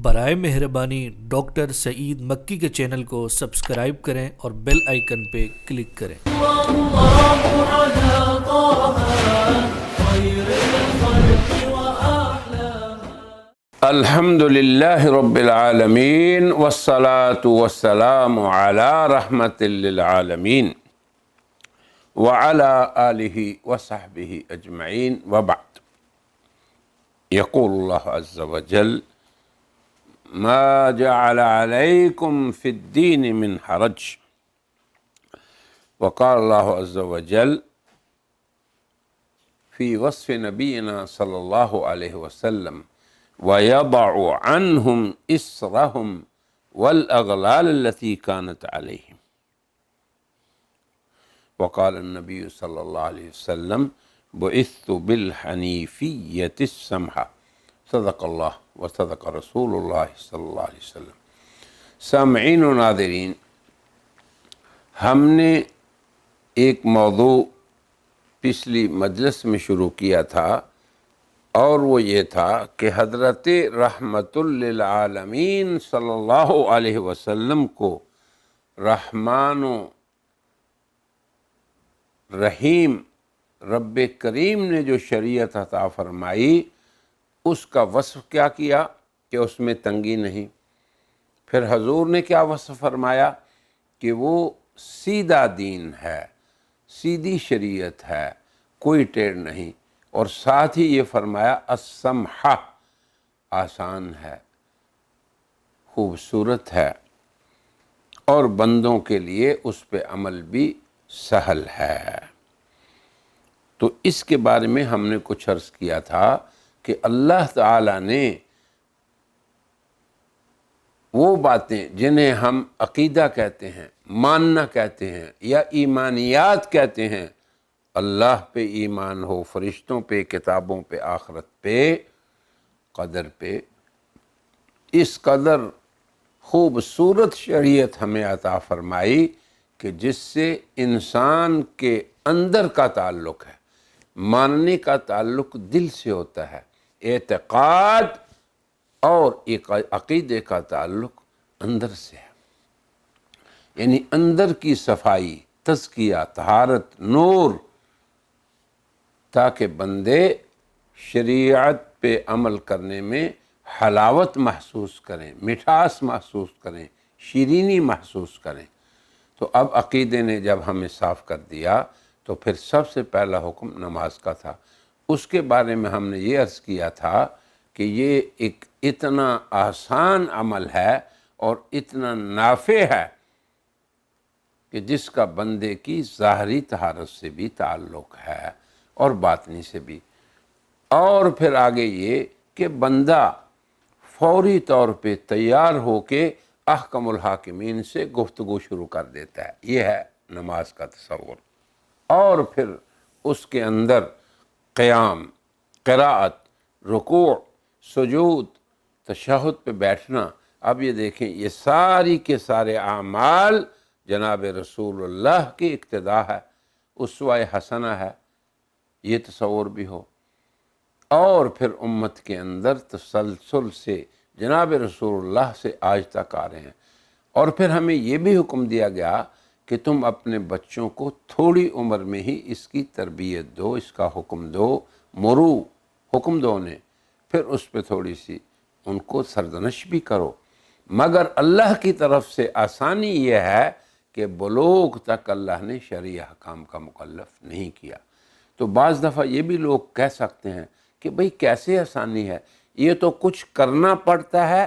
برائے مہربانی ڈاکٹر سعید مکی کے چینل کو سبسکرائب کریں اور بیل آئیکن پہ کلک کریں۔ الحمد للہ رب العالمین والصلاة والسلام علی رحمت للعالمین وعلی آلہ وصحبہ اجمعین وبعد۔ یقول اللہ عز وجل ما جعل علیکم فی الدین من حرج، وقال اللہ عز وجل فی وصف نبینا صلی اللہ علیہ وسلم وَيَضَعُ عَنْهُمْ إِسْرَهُمْ وَالْأَغْلَالَ الَّتِي كَانَتْ عَلَيْهِمْ، وقال النبی صلی اللہ علیہ وسلم بُعِثْتُ بِالْحَنِيفِيَّةِ السَّمْحَةِ، صدق اللہ وصدق رسول اللہ صلی اللہ علیہ وسلم۔ سامعین و ناظرین، ہم نے ایک موضوع پچھلی مجلس میں شروع کیا تھا، اور وہ یہ تھا کہ حضرت رحمت للعالمین صلی اللہ علیہ وسلم کو رحمان و رحیم رب کریم نے جو شریعت عطا فرمائی اس کا وصف کیا کیا کہ اس میں تنگی نہیں۔ پھر حضور نے کیا وصف فرمایا کہ وہ سیدھا دین ہے، سیدھی شریعت ہے، کوئی ٹیڑھ نہیں، اور ساتھ ہی یہ فرمایا السمحہ، آسان ہے، خوبصورت ہے، اور بندوں کے لیے اس پہ عمل بھی سہل ہے۔ تو اس کے بارے میں ہم نے کچھ عرض کیا تھا کہ اللہ تعالیٰ نے وہ باتیں جنہیں ہم عقیدہ کہتے ہیں، ماننا کہتے ہیں، یا ایمانیات کہتے ہیں، اللہ پہ ایمان ہو، فرشتوں پہ، کتابوں پہ، آخرت پہ، قدر پہ، اس قدر خوبصورت شریعت ہمیں عطا فرمائی کہ جس سے انسان کے اندر کا تعلق ہے، ماننے کا تعلق دل سے ہوتا ہے، اعتقاد اور عقیدے کا تعلق اندر سے ہے، یعنی اندر کی صفائی، تزکیہ، طہارت، نور، تاکہ بندے شریعت پہ عمل کرنے میں حلاوت محسوس کریں، مٹھاس محسوس کریں، شیرینی محسوس کریں۔ تو اب عقیدے نے جب ہمیں صاف کر دیا تو پھر سب سے پہلا حکم نماز کا تھا۔ اس کے بارے میں ہم نے یہ عرض کیا تھا کہ یہ ایک اتنا آسان عمل ہے اور اتنا نافع ہے کہ جس کا بندے کی ظاہری طہارت سے بھی تعلق ہے اور باطنی سے بھی، اور پھر آگے یہ کہ بندہ فوری طور پہ تیار ہو کے احکم الحاکمین سے گفتگو شروع کر دیتا ہے۔ یہ ہے نماز کا تصور، اور پھر اس کے اندر قیام، قراءت، رکوع، سجود، تشہد پہ بیٹھنا۔ اب یہ دیکھیں، یہ ساری کے سارے اعمال جناب رسول اللہ کی اقتداء ہے، اسوہ حسنہ ہے، یہ تصور بھی ہو، اور پھر امت کے اندر تسلسل سے جناب رسول اللہ سے آج تک آ رہے ہیں۔ اور پھر ہمیں یہ بھی حکم دیا گیا کہ تم اپنے بچوں کو تھوڑی عمر میں ہی اس کی تربیت دو، اس کا حکم دو، مرو، حکم دو انہیں، پھر اس پہ تھوڑی سی ان کو سرزنش بھی کرو، مگر اللہ کی طرف سے آسانی یہ ہے کہ بلوغ تک اللہ نے شرعی احکام کا مکلف نہیں کیا۔ تو بعض دفعہ یہ بھی لوگ کہہ سکتے ہیں کہ بھئی کیسے آسانی ہے، یہ تو کچھ کرنا پڑتا ہے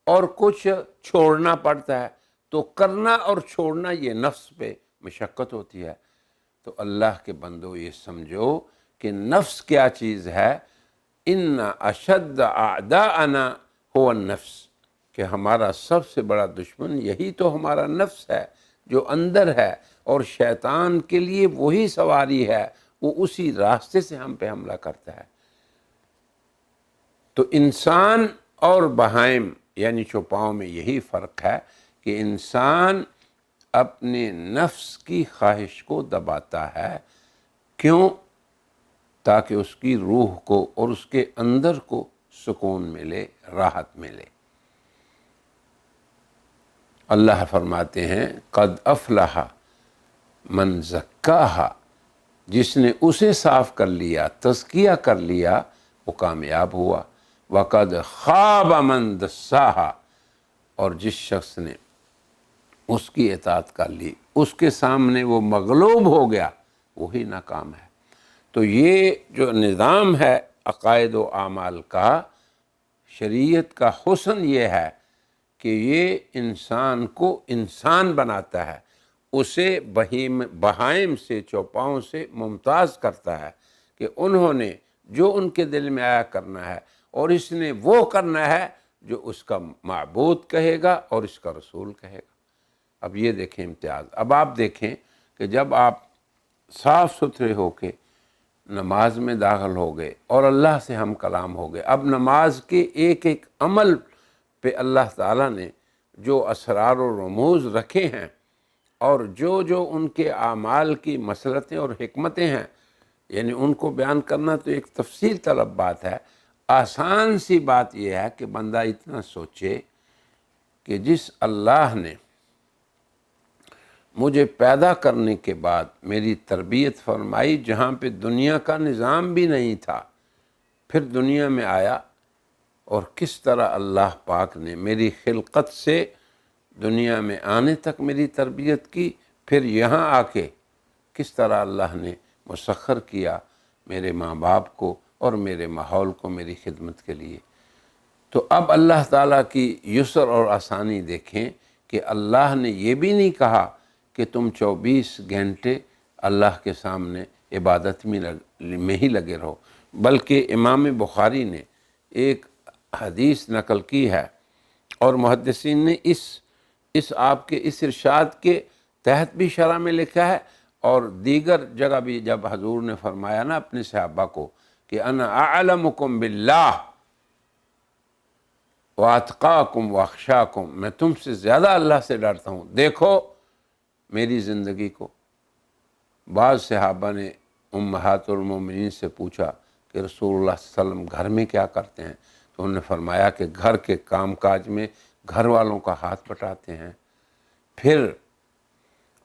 اور کچھ چھوڑنا پڑتا ہے، تو کرنا اور چھوڑنا یہ نفس پہ مشقت ہوتی ہے۔ تو اللہ کے بندو یہ سمجھو کہ نفس کیا چیز ہے، ان اشد اعداءنا هو النفس، کہ ہمارا سب سے بڑا دشمن یہی تو ہمارا نفس ہے جو اندر ہے، اور شیطان کے لیے وہی سواری ہے، وہ اسی راستے سے ہم پہ حملہ کرتا ہے۔ تو انسان اور بہائم یعنی چوپاؤں میں یہی فرق ہے کہ انسان اپنے نفس کی خواہش کو دباتا ہے، کیوں؟ تاکہ اس کی روح کو اور اس کے اندر کو سکون ملے، راحت ملے۔ اللہ فرماتے ہیں قد افلح من زکاہا، جس نے اسے صاف کر لیا، تزکیہ کر لیا، وہ کامیاب ہوا۔ وقد خاب من دساہا، اور جس شخص نے اس کی اطاعت کر لی، اس کے سامنے وہ مغلوب ہو گیا، وہی ناکام ہے۔ تو یہ جو نظام ہے عقائد و اعمال کا، شریعت کا حسن یہ ہے کہ یہ انسان کو انسان بناتا ہے، اسے بہائم سے، چوپاؤں سے ممتاز کرتا ہے کہ انہوں نے جو ان کے دل میں آیا کرنا ہے، اور اس نے وہ کرنا ہے جو اس کا معبود کہے گا اور اس کا رسول کہے گا۔ اب یہ دیکھیں امتیاز۔ اب آپ دیکھیں کہ جب آپ صاف ستھرے ہو کے نماز میں داخل ہو گئے اور اللہ سے ہم کلام ہو گئے، اب نماز کے ایک ایک عمل پہ اللہ تعالیٰ نے جو اسرار و رموز رکھے ہیں، اور جو جو ان کے اعمال کی مصلحتیں اور حکمتیں ہیں، یعنی ان کو بیان کرنا تو ایک تفصیل طلب بات ہے۔ آسان سی بات یہ ہے کہ بندہ اتنا سوچے کہ جس اللہ نے مجھے پیدا کرنے کے بعد میری تربیت فرمائی، جہاں پہ دنیا کا نظام بھی نہیں تھا، پھر دنیا میں آیا، اور کس طرح اللہ پاک نے میری خلقت سے دنیا میں آنے تک میری تربیت کی، پھر یہاں آ کے کس طرح اللہ نے مسخر کیا میرے ماں باپ کو اور میرے ماحول کو میری خدمت کے لیے۔ تو اب اللہ تعالیٰ کی یسر اور آسانی دیکھیں کہ اللہ نے یہ بھی نہیں کہا کہ تم 24 گھنٹے اللہ کے سامنے عبادت میں ہی لگے رہو، بلکہ امام بخاری نے ایک حدیث نقل کی ہے، اور محدثین نے اس آپ کے اس ارشاد کے تحت بھی شرح میں لکھا ہے، اور دیگر جگہ بھی جب حضور نے فرمایا نا اپنے صحابہ کو کہ انا اعلمکم باللہ واتقاکم واخشاکم، میں تم سے زیادہ اللہ سے ڈرتا ہوں، دیکھو میری زندگی کو۔ بعض صحابہ نے امہات المومنین سے پوچھا کہ رسول اللہ صلی اللہ علیہ وسلم گھر میں کیا کرتے ہیں؟ تو انہوں نے فرمایا کہ گھر کے کام کاج میں گھر والوں کا ہاتھ بٹاتے ہیں، پھر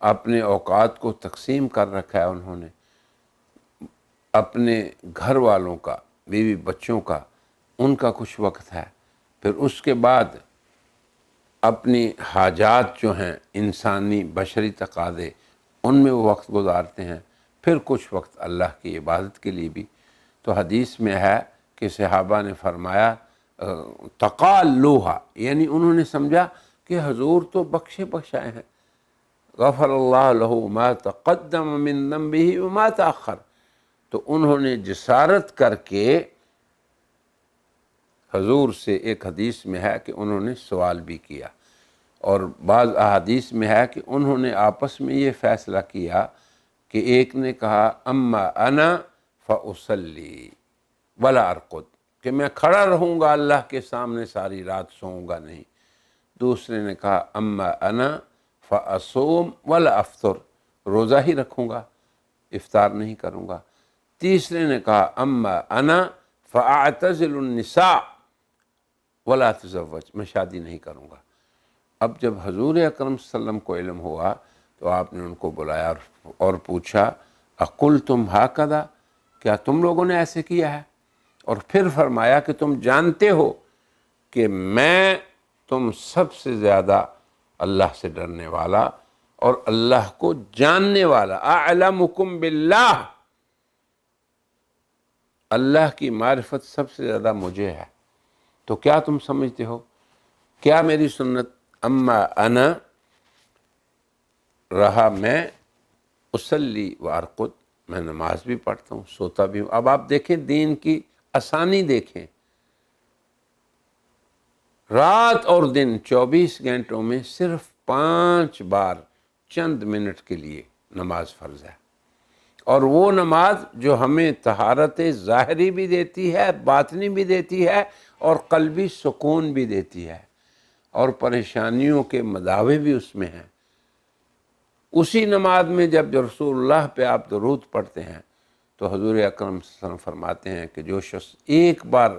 اپنے اوقات کو تقسیم کر رکھا ہے انہوں نے، اپنے گھر والوں کا، بیوی بچوں کا، ان کا کچھ وقت ہے، پھر اس کے بعد اپنی حاجات جو ہیں انسانی بشری تقاضے، ان میں وہ وقت گزارتے ہیں، پھر کچھ وقت اللہ کی عبادت کے لیے بھی۔ تو حدیث میں ہے کہ صحابہ نے فرمایا تقالوہا، یعنی انہوں نے سمجھا کہ حضور تو بخشے بخشائے ہیں، غفر اللہ لہ ما تقدم من ذنبہ وما تأخر، تو انہوں نے جسارت کر کے حضور سے، ایک حدیث میں ہے کہ انہوں نے سوال بھی کیا، اور بعض احادیث میں ہے کہ انہوں نے آپس میں یہ فیصلہ کیا کہ ایک نے کہا اما انا فاصلی ولا ارقد، کہ میں کھڑا رہوں گا اللہ کے سامنے ساری رات، سوؤں گا نہیں۔ دوسرے نے کہا اما انا فاصوم ولا افطر، روزہ ہی رکھوں گا، افطار نہیں کروں گا۔ تیسرے نے کہا اما انا فاعتزل النساء ولا اتزوج، میں شادی نہیں کروں گا۔ اب جب حضور اکرم صلی اللہ علیہ وسلم کو علم ہوا تو آپ نے ان کو بلایا اور پوچھا اقلتم ہاکذا، کیا تم لوگوں نے ایسے کیا ہے؟ اور پھر فرمایا کہ تم جانتے ہو کہ میں تم سب سے زیادہ اللہ سے ڈرنے والا اور اللہ کو جاننے والا، اعلمکم باللہ، اللہ کی معرفت سب سے زیادہ مجھے ہے۔ تو کیا تم سمجھتے ہو، کیا میری سنت اما انا رہا میں اصلی و ارقد، میں نماز بھی پڑھتا ہوں، سوتا بھی ہوں۔ اب آپ دیکھیں دین کی آسانی، دیکھیں رات اور دن 24 گھنٹوں میں صرف 5 بار چند منٹ کے لیے نماز فرض ہے، اور وہ نماز جو ہمیں طہارت ظاہری بھی دیتی ہے، باطنی بھی دیتی ہے، اور قلبی سکون بھی دیتی ہے، اور پریشانیوں کے مداوع بھی اس میں ہیں۔ اسی نماز میں جب رسول اللہ پہ آپ درود پڑھتے ہیں تو حضور اکرم صلی اللہ علیہ وسلم فرماتے ہیں کہ جو شخص ایک بار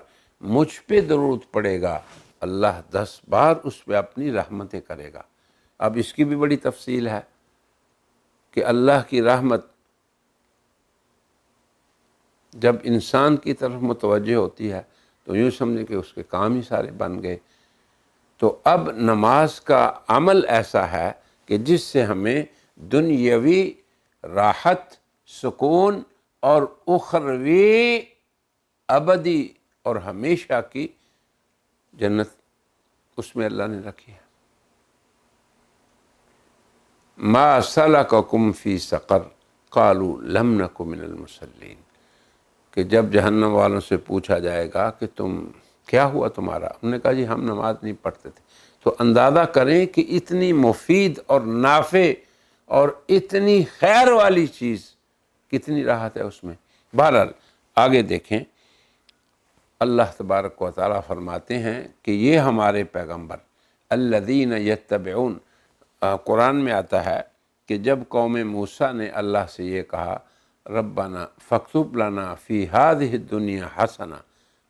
مجھ پہ درود پڑھے گا، اللہ 10 بار اس پہ اپنی رحمتیں کرے گا۔ اب اس کی بھی بڑی تفصیل ہے کہ اللہ کی رحمت جب انسان کی طرف متوجہ ہوتی ہے تو یوں سمجھیں کہ اس کے کام ہی سارے بن گئے۔ تو اب نماز کا عمل ایسا ہے کہ جس سے ہمیں دنیاوی راحت، سکون اور اخروی ابدی اور ہمیشہ کی جنت اس میں اللہ نے رکھی ہے۔ ما سلککم فی سقر قالوا لم نک من المصلین، کہ جب جہنم والوں سے پوچھا جائے گا کہ تم کیا ہوا تمہارا، انہوں نے کہا جی ہم نماز نہیں پڑھتے تھے۔ تو اندازہ کریں کہ اتنی مفید اور نافع اور اتنی خیر والی چیز کتنی راحت ہے اس میں۔ بہرحال آگے دیکھیں، اللہ تبارک و تعالیٰ فرماتے ہیں کہ یہ ہمارے پیغمبر الذین یتبعون، قرآن میں آتا ہے کہ جب قوم موسیٰ نے اللہ سے یہ کہا ربنا فاکتب لنا فی ہذہ الدنیا حسنہ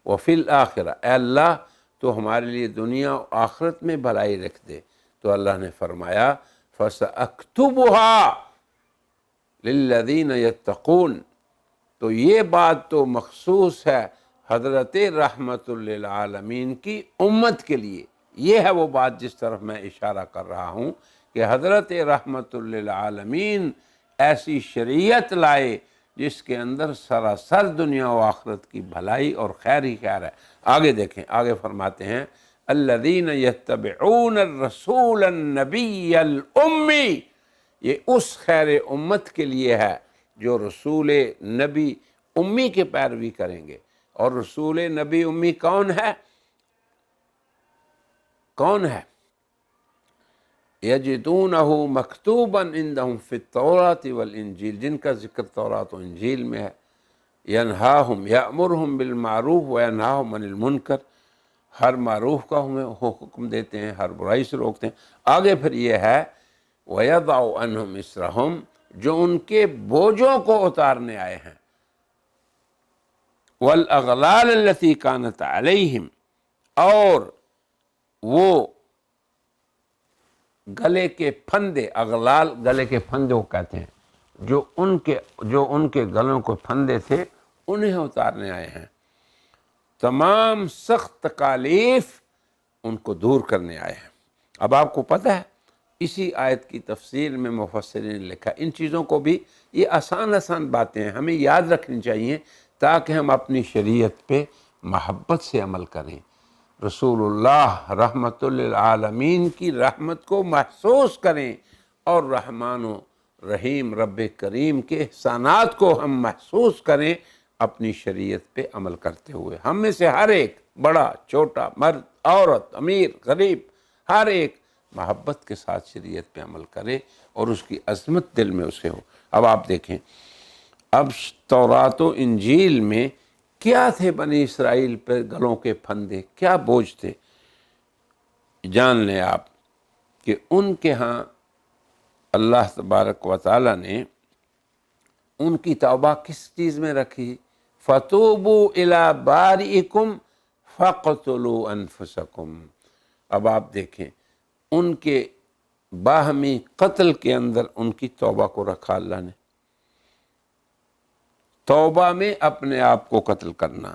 وفی الآخرہ، اے اللہ تو ہمارے لیے دنیا و آخرت میں بھلائی رکھ دے، تو اللہ نے فرمایا فَسَأَكْتُبُهَا لِلَّذِينَ يَتَّقُونَ، تو یہ بات تو مخصوص ہے حضرت رحمت للعالمین کی امت کے لیے۔ یہ ہے وہ بات جس طرف میں اشارہ کر رہا ہوں کہ حضرت رحمت للعالمین ایسی شریعت لائے جس کے اندر سراسر دنیا و آخرت کی بھلائی اور خیر ہی خیر ہے۔ آگے دیکھیں، آگے فرماتے ہیں الذین یتبعون الرسول النبی الامی، یہ اس خیر امت کے لیے ہے جو رسول نبی امی کے پیروی کریں گے۔ اور رسول نبی امی کون ہے؟ کون ہے؟ یجدونہ مکتوبا عندہم فی التوراۃ والانجیل، جن کا ذکر تورات و انجیل میں ہے۔ ینہاہم، یأمرہم بالمعروف وینہاہم عن المنکر، ہر معروف کا ہمیں حکم دیتے ہیں، ہر برائی سے روکتے ہیں۔ آگے پھر یہ ہے وَيَضَعُ عَنْهُمْ إِصْرَهُمْ، جو ان کے بوجھوں کو اتارنے آئے ہیں، وَالْأَغْلَالَ الَّتِي كَانَتْ عَلَيْهِمْ، اور وہ گلے کے پھندے، اغلال گلے کے پھندے کو کہتے ہیں، جو ان کے گلوں کو پھندے تھے انہیں اتارنے آئے ہیں۔ تمام سخت تکالیف ان کو دور کرنے آئے ہیں۔ اب آپ کو پتہ ہے اسی آیت کی تفسیر میں مفسرین نے لکھا، ان چیزوں کو بھی، یہ آسان باتیں ہیں، ہمیں یاد رکھنی چاہیے تاکہ ہم اپنی شریعت پہ محبت سے عمل کریں، رسول اللہ رحمت للعالمین کی رحمت کو محسوس کریں، اور رحمان و رحیم رب کریم کے احسانات کو ہم محسوس کریں اپنی شریعت پہ عمل کرتے ہوئے۔ ہم میں سے ہر ایک، بڑا چھوٹا، مرد عورت، امیر غریب، ہر ایک محبت کے ساتھ شریعت پہ عمل کرے اور اس کی عظمت دل میں اسے ہو۔ اب آپ دیکھیں، اب تورات و انجیل میں کیا تھے بنی اسرائیل پہ گلوں کے پھندے، کیا بوجھ تھے؟ جان لیں آپ کہ ان کے ہاں اللہ تبارک و تعالیٰ نے ان کی توبہ کس چیز میں رکھی؟ فَتُوبُوا إِلَىٰ بَارِئِكُمْ فَاقْتُلُوا أَنفُسَكُمْ۔ اب آپ دیکھیں، ان کے باہمی قتل کے اندر ان کی توبہ کو رکھا اللہ نے۔ توبہ میں اپنے آپ کو قتل کرنا،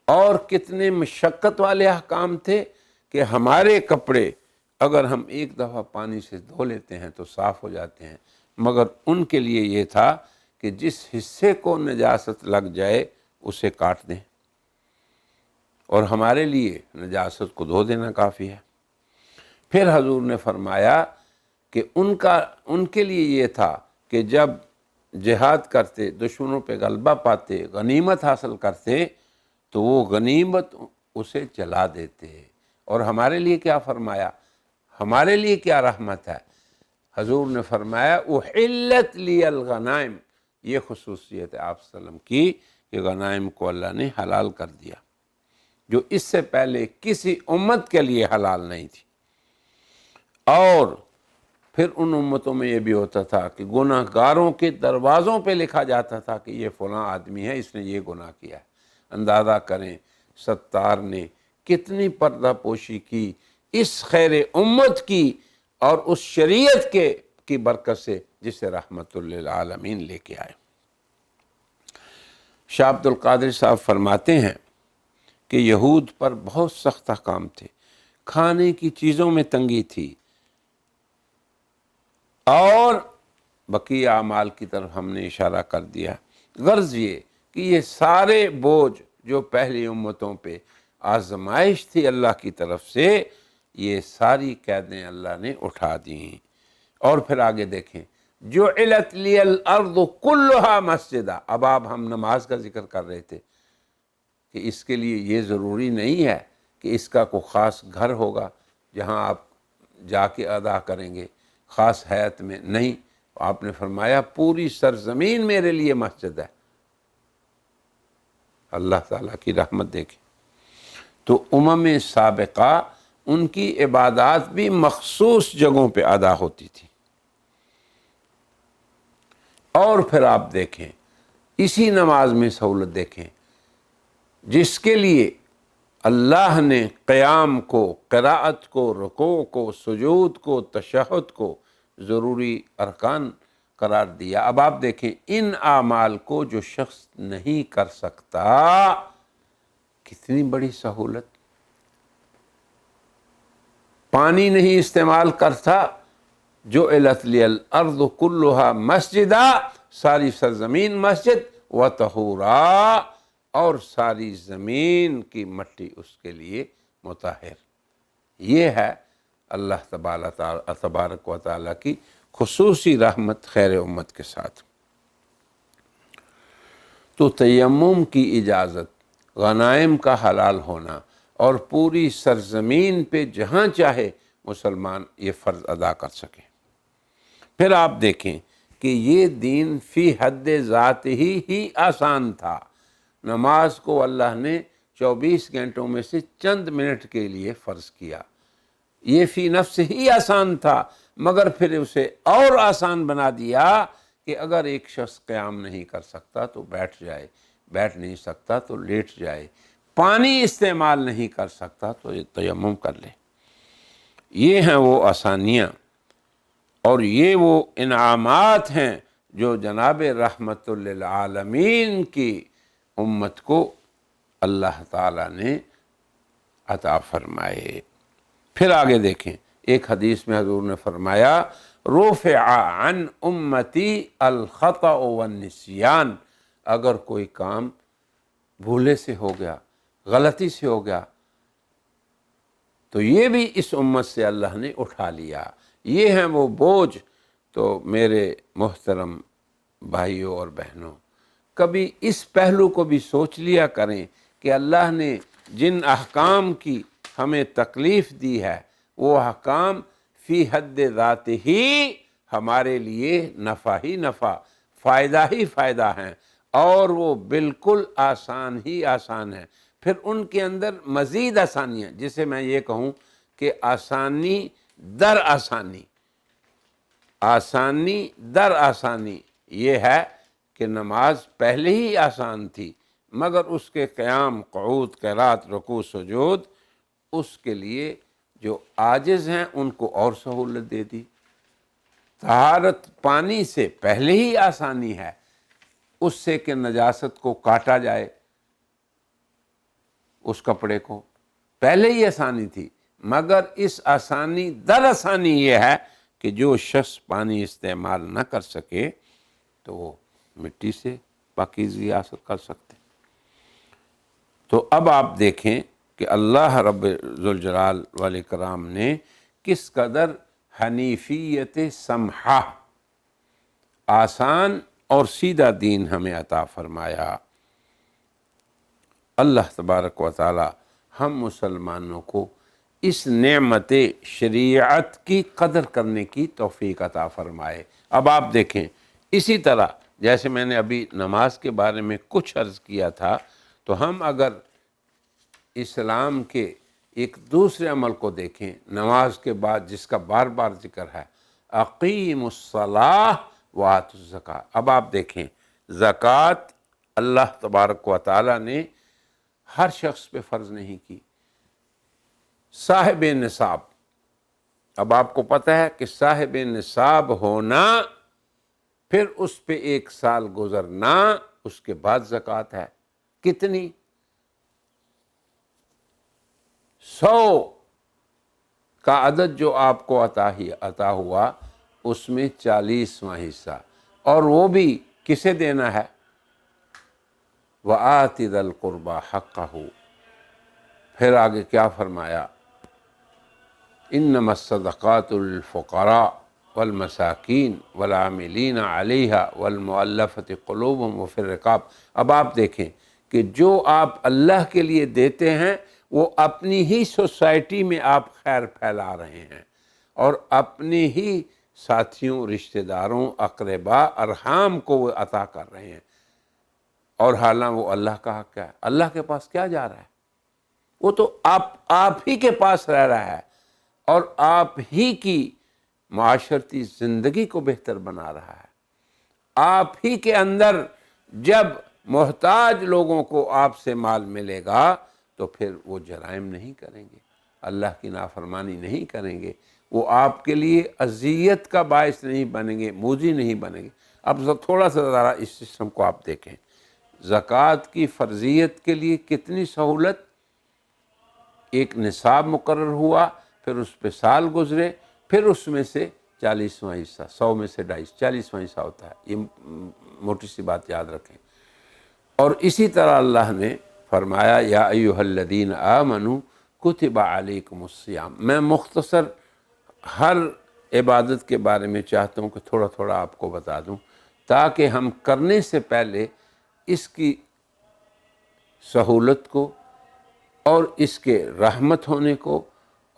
اور کتنے مشقت والے احکام تھے کہ ہمارے کپڑے اگر ہم ایک دفعہ پانی سے دھو لیتے ہیں تو صاف ہو جاتے ہیں، مگر ان کے لیے یہ تھا کہ جس حصے کو نجاست لگ جائے اسے کاٹ دیں، اور ہمارے لیے نجاست کو دھو دینا کافی ہے۔ پھر حضور نے فرمایا کہ ان کے لیے یہ تھا کہ جب جہاد کرتے، دشمنوں پہ غلبہ پاتے، غنیمت حاصل کرتے تو وہ غنیمت اسے جلا دیتے۔ اور ہمارے لیے کیا فرمایا؟ ہمارے لیے کیا رحمت ہے؟ حضور نے فرمایا احلت لی الغنائم، یہ خصوصیت ہے آپ صلی اللہ علیہ وسلم کی کہ غنائم کو اللہ نے حلال کر دیا، جو اس سے پہلے کسی امت کے لیے حلال نہیں تھی۔ اور پھر ان امتوں میں یہ بھی ہوتا تھا کہ گناہ گاروں کے دروازوں پہ لکھا جاتا تھا کہ یہ فلاں آدمی ہے، اس نے یہ گناہ کیا ہے۔ اندازہ کریں ستار نے کتنی پردہ پوشی کی اس خیر امت کی، اور اس شریعت کی برکت سے جسے رحمت للعالمین لے کے آئے۔ شاہ عبد القادر صاحب فرماتے ہیں کہ یہود پر بہت سخت احکام تھے، کھانے کی چیزوں میں تنگی تھی، اور بقیہ اعمال کی طرف ہم نے اشارہ کر دیا۔ غرض یہ کہ یہ سارے بوجھ جو پہلی امتوں پہ آزمائش تھی اللہ کی طرف سے، یہ ساری قیدیں اللہ نے اٹھا دیں۔ اور پھر آگے دیکھیں، جعلت لی الارض کلھا مسجدا، اب ہم نماز کا ذکر کر رہے تھے کہ اس کے لیے یہ ضروری نہیں ہے کہ اس کا کوئی خاص گھر ہوگا جہاں آپ جا کے ادا کریں گے خاص حیت میں، نہیں، آپ نے فرمایا پوری سرزمین میرے لیے مسجد ہے۔ اللہ تعالیٰ کی رحمت دیکھیں، تو امم سابقہ ان کی عبادات بھی مخصوص جگہوں پہ ادا ہوتی تھی۔ اور پھر آپ دیکھیں اسی نماز میں سہولت دیکھیں، جس کے لیے اللہ نے قیام کو، قراءت کو، رکوع کو، سجود کو، تشہد کو ضروری ارکان قرار دیا۔ اب آپ دیکھیں ان اعمال کو جو شخص نہیں کر سکتا، کتنی بڑی سہولت۔ پانی نہیں استعمال کرتا، جعلت لی الارض کلھا مسجدا، ساری سرزمین مسجد، وطہورا، اور ساری زمین کی مٹی اس کے لیے مطہر۔ یہ ہے اللہ تبارک و تعالیٰ کی خصوصی رحمت خیر امت کے ساتھ۔ تو تیمم کی اجازت، غنائم کا حلال ہونا، اور پوری سرزمین پہ جہاں چاہے مسلمان یہ فرض ادا کر سکے۔ پھر آپ دیکھیں کہ یہ دین فی حد ذات ہی آسان تھا۔ نماز کو اللہ نے 24 گھنٹوں میں سے چند منٹ کے لیے فرض کیا، یہ فی نفس ہی آسان تھا، مگر پھر اسے اور آسان بنا دیا کہ اگر ایک شخص قیام نہیں کر سکتا تو بیٹھ جائے، بیٹھ نہیں سکتا تو لیٹ جائے، پانی استعمال نہیں کر سکتا تو یہ تیمم کر لے۔ یہ ہیں وہ آسانیاں اور یہ وہ انعامات ہیں جو جناب رحمت للعالمین کی امت کو اللہ تعالیٰ نے عطا فرمائے۔ پھر آگے دیکھیں، ایک حدیث میں حضور نے فرمایا، رفع عن امتی الخطأ والنسیان، اگر کوئی کام بھولے سے ہو گیا، غلطی سے ہو گیا، تو یہ بھی اس امت سے اللہ نے اٹھا لیا۔ یہ ہیں وہ بوجھ۔ تو میرے محترم بھائیوں اور بہنوں، کبھی اس پہلو کو بھی سوچ لیا کریں کہ اللہ نے جن احکام کی ہمیں تکلیف دی ہے، وہ احکام فی حد ذات ہی ہمارے لیے نفع ہی نفع، فائدہ ہی فائدہ ہیں، اور وہ بالکل آسان ہی آسان ہیں۔ پھر ان کے اندر مزید آسانیاں، جسے میں یہ کہوں کہ آسانی در آسانی، آسانی در آسانی، یہ ہے کہ نماز پہلے ہی آسان تھی، مگر اس کے قیام، قعود، قرات، رکوع، سجود، اس کے لیے جو عاجز ہیں ان کو اور سہولت دے دی۔ طہارت پانی سے پہلے ہی آسانی ہے، اس سے کہ نجاست کو کاٹا جائے، اس کپڑے کو پہلے ہی آسانی تھی، مگر اس آسانی در آسانی یہ ہے کہ جو شخص پانی استعمال نہ کر سکے تو وہ مٹی سے پاکیزگی حاصل کر سکتے۔ تو اب آپ دیکھیں کہ اللہ رب ذوالجلال والاکرام نے کس قدر حنیفیت سمحہ، آسان اور سیدھا دین ہمیں عطا فرمایا۔ اللہ تبارک و تعالی ہم مسلمانوں کو اس نعمت شریعت کی قدر کرنے کی توفیق عطا فرمائے۔ اب آپ دیکھیں اسی طرح جیسے میں نے ابھی نماز کے بارے میں کچھ عرض کیا تھا، تو ہم اگر اسلام کے ایک دوسرے عمل کو دیکھیں نماز کے بعد، جس کا بار بار ذکر ہے، اقیم الصلاۃ وآتوا الزکاۃ۔ اب آپ دیکھیں زکوٰۃ اللہ تبارک و تعالی نے ہر شخص پہ فرض نہیں کی، صاحب نصاب اب آپ کو پتہ ہے کہ صاحب نصاب ہونا، پھر اس پہ 1 سال گزرنا، اس کے بعد زکوٰۃ ہے۔ کتنی؟ 100 کا عدد جو آپ کو عطا ہوا، اس میں 40واں حصہ، اور وہ بھی کسے دینا ہے؟ وَآتِ ذَا الْقُرْبَى حَقَّهُ۔ پھر آگے کیا فرمایا؟ انما الصدقات للفقراء والمساکین والعاملین علیہا والمؤلفۃ قلوبہم وفی الرقاب۔ اب آپ دیکھیں کہ جو آپ اللہ کے لیے دیتے ہیں وہ اپنی ہی سوسائٹی میں آپ خیر پھیلا رہے ہیں، اور اپنے ہی ساتھیوں، رشتہ داروں، اقربا، ارحام کو وہ عطا کر رہے ہیں، اور حالانکہ وہ اللہ کا حق ہے۔ اللہ کے پاس کیا جا رہا ہے؟ وہ تو آپ ہی کے پاس رہ رہا ہے، اور آپ ہی کی معاشرتی زندگی کو بہتر بنا رہا ہے۔ آپ ہی کے اندر جب محتاج لوگوں کو آپ سے مال ملے گا تو پھر وہ جرائم نہیں کریں گے، اللہ کی نافرمانی نہیں کریں گے، وہ آپ کے لیے اذیت کا باعث نہیں بنیں گے، موذی نہیں بنیں گے۔ اب تھوڑا سا ذرا اس سسٹم کو آپ دیکھیں۔ زکوٰۃ کی فرضیت کے لیے کتنی سہولت؟ ایک نصاب مقرر ہوا، پھر اس پہ سال گزرے، پھر اس میں سے 40واں حصہ، 100 میں سے 2.5، 40واں حصہ ہوتا ہے۔ یہ موٹی سی بات یاد رکھیں۔ اور اسی طرح اللہ نے فرمایا یا ایھا الذین آمنوا کتب علیکم الصیام۔ میں مختصر ہر عبادت کے بارے میں چاہتا ہوں کہ تھوڑا تھوڑا آپ کو بتا دوں، تاکہ ہم کرنے سے پہلے اس کی سہولت کو اور اس کے رحمت ہونے کو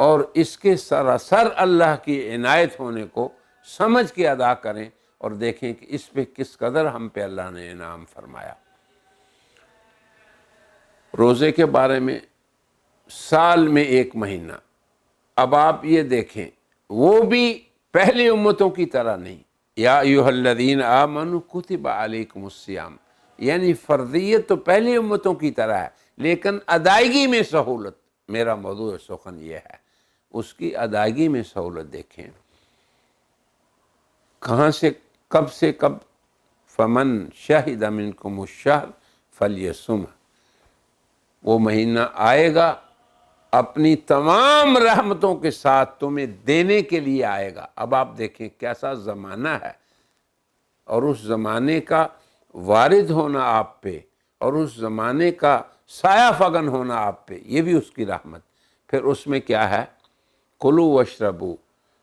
اور اس کے سراسر اللہ کی عنایت ہونے کو سمجھ کے ادا کریں، اور دیکھیں کہ اس پہ کس قدر ہم پہ اللہ نے انعام فرمایا۔ روزے کے بارے میں، سال میں 1 مہینہ، اب آپ یہ دیکھیں وہ بھی پہلی امتوں کی طرح نہیں۔ یا ایھا الذین آمنوا کتب علیکم الصیام، یعنی فرضیت تو پہلی امتوں کی طرح ہے، لیکن ادائیگی میں سہولت۔ میرا موضوع سخن یہ ہے، اس کی ادائیگی میں سہولت دیکھیں۔ کہاں سے کب؟ فمن شہد منکم الشہر فلیصمہ۔ وہ مہینہ آئے گا اپنی تمام رحمتوں کے ساتھ تمہیں دینے کے لیے آئے گا۔ اب آپ دیکھیں کیسا زمانہ ہے، اور اس زمانے کا وارد ہونا آپ پہ، اور اس زمانے کا سایہ فگن ہونا آپ پہ، یہ بھی اس کی رحمت۔ پھر اس میں کیا ہے؟ کلوا واشربوا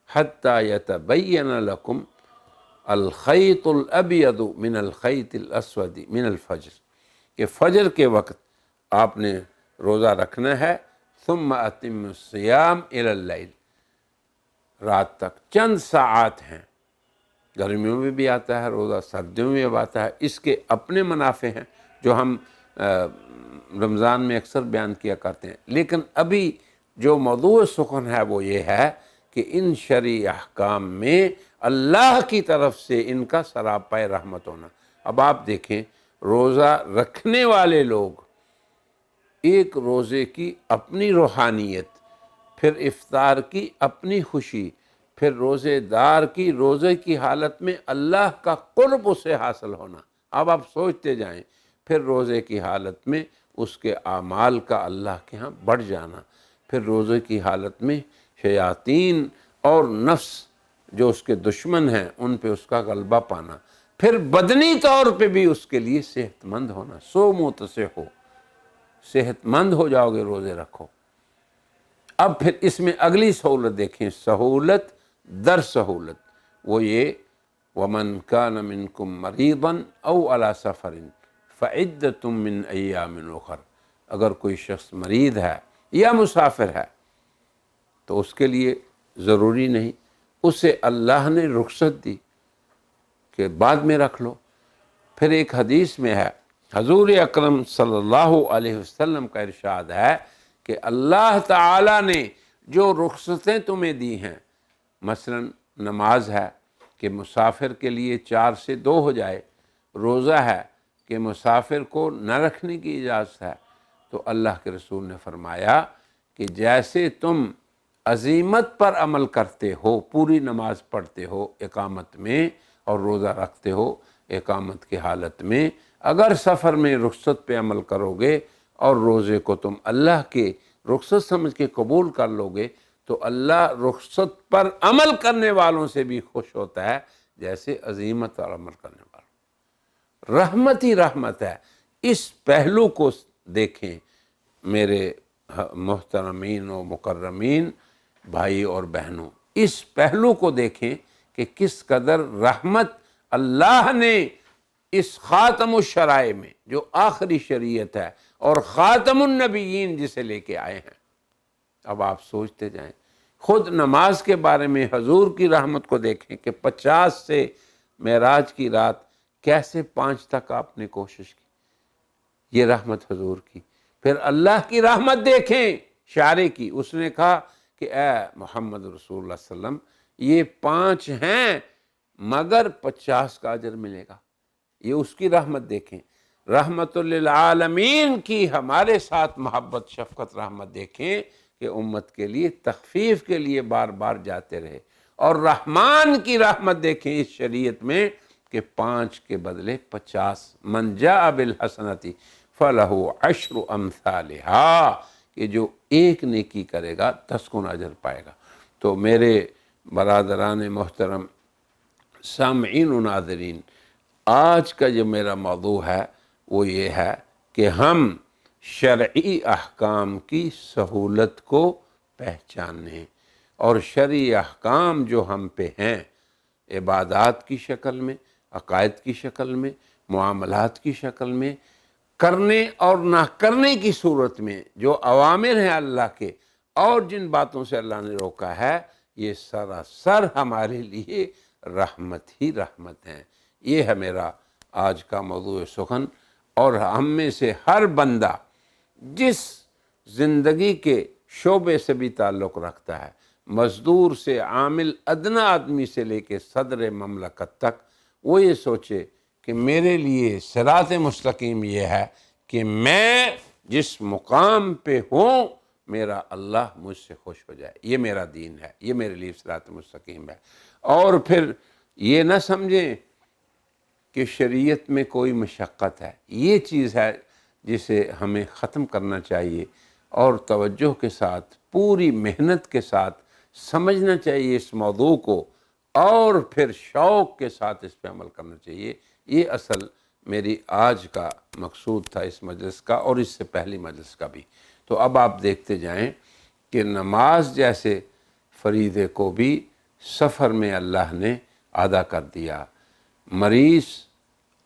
حتی یتبین لکم الخیط الابیض من الخیط الاسود من الفجر، کہ فجر کے وقت آپ نے روزہ رکھنا ہے، ثم اتم الصیام الی اللیل، رات تک چند ساعات ہیں۔ گرمیوں میں بھی آتا ہے روزہ، سردیوں میں بھی آتا ہے، اس کے اپنے منافع ہیں جو ہم رمضان میں اکثر بیان کیا کرتے ہیں۔ لیکن ابھی جو موضوع سخن ہے وہ یہ ہے کہ ان شرعی احکام میں اللہ کی طرف سے ان کا سراپا رحمت ہونا۔ اب آپ دیکھیں روزہ رکھنے والے لوگ، ایک روزے کی اپنی روحانیت، پھر افطار کی اپنی خوشی، پھر روزے دار کی روزے کی حالت میں اللہ کا قرب اسے حاصل ہونا۔ اب آپ سوچتے جائیں، پھر روزے کی حالت میں اس کے اعمال کا اللہ کے ہاں بڑھ جانا، پھر روزے کی حالت میں شیاطین اور نفس جو اس کے دشمن ہیں ان پہ اس کا غلبہ پانا، پھر بدنی طور پہ بھی اس کے لیے صحت مند ہونا۔ صوموا تصحوا، صحت مند ہو جاؤ گے روزے رکھو۔ اب پھر اس میں اگلی سہولت دیکھیں، سہولت در سہولت، وہ یہ وَمَنْ كَانَ مِنْكُمْ مَرِيضًا أَوْ عَلَى سَفَرٍ فَعِدَّةٌ مِّنْ أَيَّامٍ أُخَرَ۔ اگر کوئی شخص مریض ہے یا مسافر ہے تو اس کے لیے ضروری نہیں، اسے اللہ نے رخصت دی کہ بعد میں رکھ لو۔ پھر ایک حدیث میں ہے، حضور اکرم صلی اللہ علیہ وسلم کا ارشاد ہے کہ اللہ تعالیٰ نے جو رخصتیں تمہیں دی ہیں، مثلا نماز ہے کہ مسافر کے لیے 4 سے 2 ہو جائے، روزہ ہے کہ مسافر کو نہ رکھنے کی اجازت ہے، تو اللہ کے رسول نے فرمایا کہ جیسے تم عزیمت پر عمل کرتے ہو، پوری نماز پڑھتے ہو اقامت میں اور روزہ رکھتے ہو اقامت کی حالت میں، اگر سفر میں رخصت پہ عمل کرو گے اور روزے کو تم اللہ کے رخصت سمجھ کے قبول کر لو گے تو اللہ رخصت پر عمل کرنے والوں سے بھی خوش ہوتا ہے جیسے عزیمت پر عمل کرنے والوں۔ رحمت ہی رحمت ہے۔ اس پہلو کو دیکھیں میرے محترمین و مکرمین بھائی اور بہنوں، اس پہلو کو دیکھیں کہ کس قدر رحمت اللہ نے اس خاتم الشرائع میں، جو آخری شریعت ہے اور خاتم النبیین جسے لے کے آئے ہیں۔ اب آپ سوچتے جائیں، خود نماز کے بارے میں حضور کی رحمت کو دیکھیں کہ 50 سے معراج کی رات کیسے 5 تک آپ نے کوشش کی، یہ رحمت حضور کی۔ پھر اللہ کی رحمت دیکھیں شارع کی، اس نے کہا کہ اے محمد رسول اللہ صلی اللہ علیہ وسلم یہ 5 ہیں مگر 50 کا اجر ملے گا۔ یہ اس کی رحمت دیکھیں۔ رحمت للعالمین کی ہمارے ساتھ محبت شفقت رحمت دیکھیں کہ امت کے لیے تخفیف کے لیے بار بار جاتے رہے، اور رحمان کی رحمت دیکھیں اس شریعت میں کہ 5 کے بدلے 50۔ من جاء بالحسنۃ فلہ عشر امثالہا، کہ جو ایک نیکی کرے گا 10 گنا اجر پائے گا۔ تو میرے برادران محترم سامعین و ناظرین، آج کا جو میرا موضوع ہے وہ یہ ہے کہ ہم شرعی احکام کی سہولت کو پہچانیں، اور شرعی احکام جو ہم پہ ہیں عبادات کی شکل میں، عقائد کی شکل میں، معاملات کی شکل میں، کرنے اور نہ کرنے کی صورت میں جو اوامر ہیں اللہ کے اور جن باتوں سے اللہ نے روکا ہے، یہ سراسر ہمارے لیے رحمت ہی رحمت ہیں۔ یہ ہے میرا آج کا موضوع سخن، اور ہم میں سے ہر بندہ جس زندگی کے شعبے سے بھی تعلق رکھتا ہے، مزدور سے عامل ادنی آدمی سے لے کے صدر مملکت تک، وہ یہ سوچے کہ میرے لیے صراط مستقیم یہ ہے کہ میں جس مقام پہ ہوں میرا اللہ مجھ سے خوش ہو جائے، یہ میرا دین ہے، یہ میرے لیے صراط مستقیم ہے۔ اور پھر یہ نہ سمجھیں کہ شریعت میں کوئی مشقت ہے، یہ چیز ہے جسے ہمیں ختم کرنا چاہیے، اور توجہ کے ساتھ پوری محنت کے ساتھ سمجھنا چاہیے اس موضوع کو، اور پھر شوق کے ساتھ اس پہ عمل کرنا چاہیے۔ یہ اصل میری آج کا مقصود تھا اس مجلس کا، اور اس سے پہلی مجلس کا بھی۔ تو اب آپ دیکھتے جائیں کہ نماز جیسے فریضے کو بھی سفر میں اللہ نے ادا کر دیا، مریض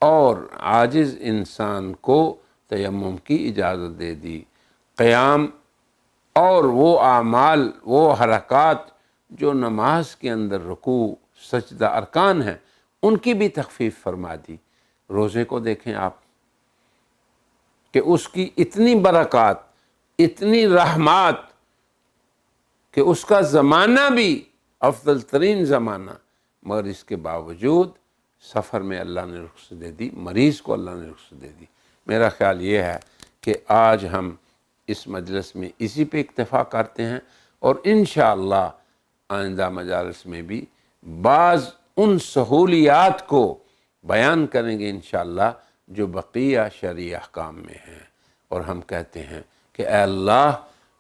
اور عاجز انسان کو تیمم کی اجازت دے دی، قیام اور وہ اعمال، وہ حرکات جو نماز کے اندر رکوع سجدہ ارکان ہیں ان کی بھی تخفیف فرما دی۔ روزے کو دیکھیں آپ کہ اس کی اتنی برکات، اتنی رحمات کہ اس کا زمانہ بھی افضل ترین زمانہ، مگر اس کے باوجود سفر میں اللہ نے رخصت دے دی، مریض کو اللہ نے رخصت دے دی۔ میرا خیال یہ ہے کہ آج ہم اس مجلس میں اسی پہ اکتفا کرتے ہیں، اور انشاءاللہ آئندہ مجالس میں بھی بعض ان سہولیات کو بیان کریں گے انشاءاللہ جو بقیہ شرعی احکام میں ہیں، اور ہم کہتے ہیں کہ اے اللہ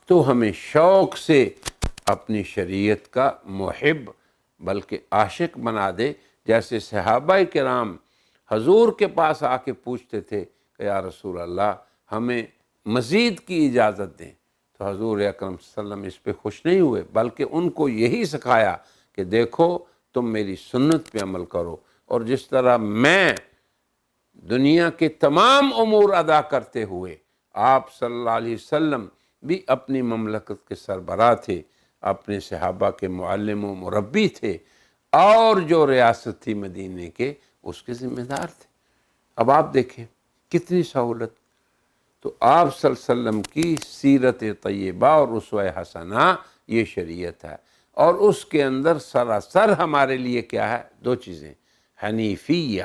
تو ہمیں شوق سے اپنی شریعت کا محب بلکہ عاشق بنا دے، جیسے صحابہ کرام حضور کے پاس آ کے پوچھتے تھے کہ یا رسول اللہ ہمیں مزید کی اجازت دیں، تو حضور اکرم صلی اللہ علیہ وسلم اس پہ خوش نہیں ہوئے، بلکہ ان کو یہی سکھایا کہ دیکھو تم میری سنت پہ عمل کرو، اور جس طرح میں دنیا کے تمام امور ادا کرتے ہوئے آپ صلی اللہ علیہ وسلم بھی اپنی مملکت کے سربراہ تھے، اپنے صحابہ کے معلم و مربی تھے، اور جو ریاست تھی مدینے کے اس کے ذمہ دار تھے۔ اب آپ دیکھیں کتنی سہولت۔ تو آپ صلی اللہ علیہ وسلم کی سیرت طیبہ اور اسوہ حسنہ یہ شریعت ہے، اور اس کے اندر سراسر ہمارے لیے کیا ہے؟ 2 چیزیں، حنیفیہ،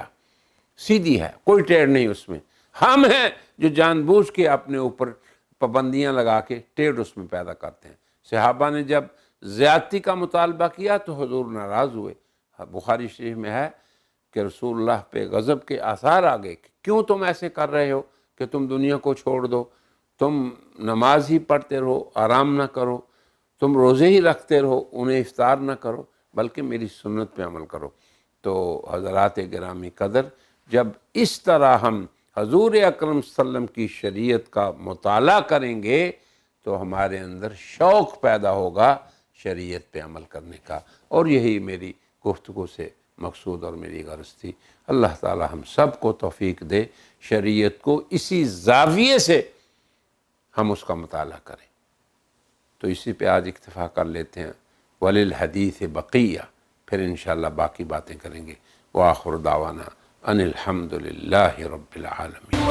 سیدھی ہے، کوئی ٹیڑھ نہیں اس میں۔ ہم ہیں جو جان بوجھ کے اپنے اوپر پابندیاں لگا کے ٹیڑھ اس میں پیدا کرتے ہیں۔ صحابہ نے جب زیادتی کا مطالبہ کیا تو حضور ناراض ہوئے۔ بخاری شریف میں ہے کہ رسول اللہ پہ غضب کے آثار آ گئے کہ کیوں تم ایسے کر رہے ہو کہ تم دنیا کو چھوڑ دو، تم نماز ہی پڑھتے رہو، آرام نہ کرو، تم روزے ہی رکھتے رہو، انہیں افطار نہ کرو، بلکہ میری سنت پہ عمل کرو۔ تو حضرات گرامی قدر، جب اس طرح ہم حضور اکرم صلی اللہ علیہ وسلم کی شریعت کا مطالعہ کریں گے تو ہمارے اندر شوق پیدا ہوگا شریعت پہ عمل کرنے کا، اور یہی میری گفتگو سے مقصود اور میری غرض تھی۔ اللہ تعالی ہم سب کو توفیق دے شریعت کو اسی زاویے سے ہم اس کا مطالعہ کریں۔ تو اسی پہ آج اکتفا کر لیتے ہیں۔ وَلِلْحَدِيثِ بَقِيَّةٌ، پھر انشاءاللہ باقی باتیں کریں گے۔ وآخر دعوانا ان الحمد للہ رب العالمین۔